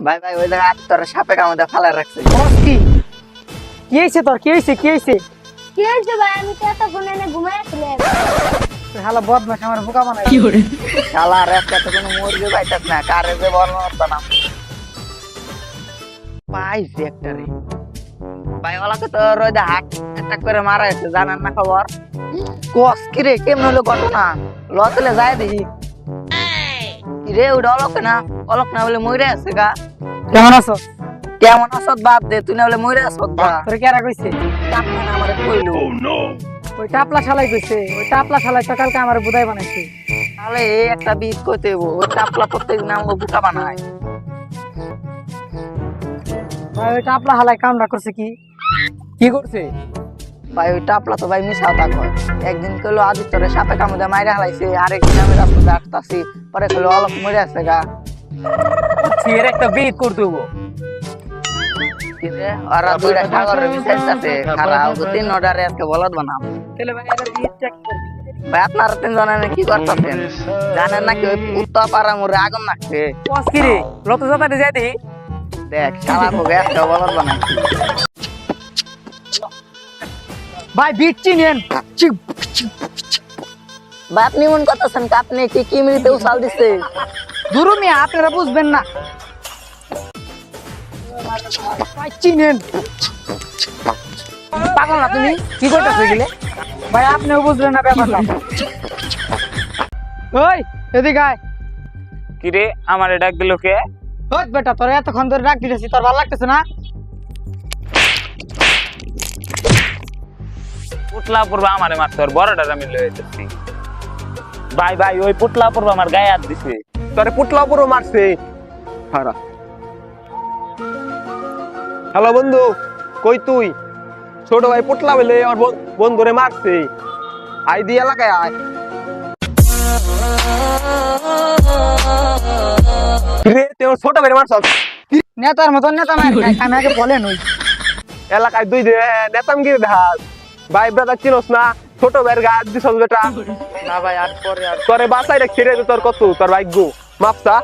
ভাই ভাই ওই জায়গায় তোর সাপে কামড়ে ফালা রাখছে। কি কি হয়েছে তোর? কি হয়েছে? কি হয়েছে? কি হয়েছে ভাই? আমি তো এতক্ষণ এনে ঘুমাইছিলাম। হালা বদমাশ আমার বোকা বানাই। শালা রাস্তা তো কোনো মুরগি পাইতাস না, কারে যে বর্ণনা হতো না পাইছি একটা রে। ভাই ওলাকে তো রোদে হাক অ্যাটাক করে মারা গেছে, জানেন না খবর? কস কি রে, কেমন হলো ঘটনা? লতলে যায় দেখি কি রে, ওটা অলক না বলে মরে আছে গা। কেমন আছো? কেমন আছো বাদ দে, তুই না বলে মরে আছো গা। তোর কেরা কইছে? কাপড় আমারে কইলো ওই টাপলা শালাই কইছে। ওই টাপলা শালাই তো কালকে আমার বুদাই বানাইছে। তাহলে এই একটা বীজ কইতে হইব, ওই টাপলা প্রত্যেকদিন আমাকে বুকা বানায়। ভাই ওই টাপলা হালাই কামড়া করছে। কি কি করছে? ভাই ওই টাপলা তো ভাই মিশাও তা কয়। একদিন কইলো আদিত্যরে সাপে কামড়ে মাইরা হালাইছে, আরেকদিন আমি রাস্তাতে আটতাছি, পরে কইলো অলক মরে আছে গা। এর একটা বিট করতে হবো। কি রে, ওরা দুইটা সাগরে মিশাইতাছে, খারাপ তিন অর্ডারে আজকে বলদ বানাম। তাহলে ভাই এর বিট চেক করবি। ভাই আপনারা তিনজনে কি করতেছেন জানেন নাকি? ওই উত্তর পাড়া মোড়ে আগুন লাগছে। কস কি রে? লত জাতাতে যাই দেখি। দেখ শালা ভোগে আজকে বলদ বানাইছি। ভাই বিট চিনেন। ভাই আপনি মন করতেছেন আপনি কি মিনিটে উছাল দিচ্ছে? দুরু মিয়া আপনারা বুঝবেন না। ভাই চিনেন। পাগল না তুমি? কি করতেছো গেলে? ভাই আপনিও বুঝলেন না ব্যাপারটা। ওই এদিকে আয়। কিরে আমারে ডাক দিল কে? ওই বেটা তোর এতক্ষণ ধরে ডাক দিতেছি, তোর ভালো লাগতেছে না? পুতলা পূর্বা আমারে মারতে ওর বড়টা আমি লয়ে যাচ্ছি। ভাই ভাই ওই পুতলা পূর্বা আমার গায়ে হাত দিছে। তোরে পুটলা পুরো মারছে। হারা হ্যালো বন্ধু, কই তুই? ছোট ভাই পুটলা বলে আমার বন্ধুরে মারছে। আই দি এলাকায় আয়। রে তোর ছোট ভাই মারছ নেতার মতন নেতা মার আমি আগে বলেন। ওই এলাকায় দুই নেতামগিরি দেখাস। ভাই ব্রাদার চিনোস না? ছোট ভাইয়ের গায়ে হাত দিছস বেটা। না ভাই আর পরে আর তোরে বাসায় রেখে রে, তোর কত তোর ভাগ্য মাপসা।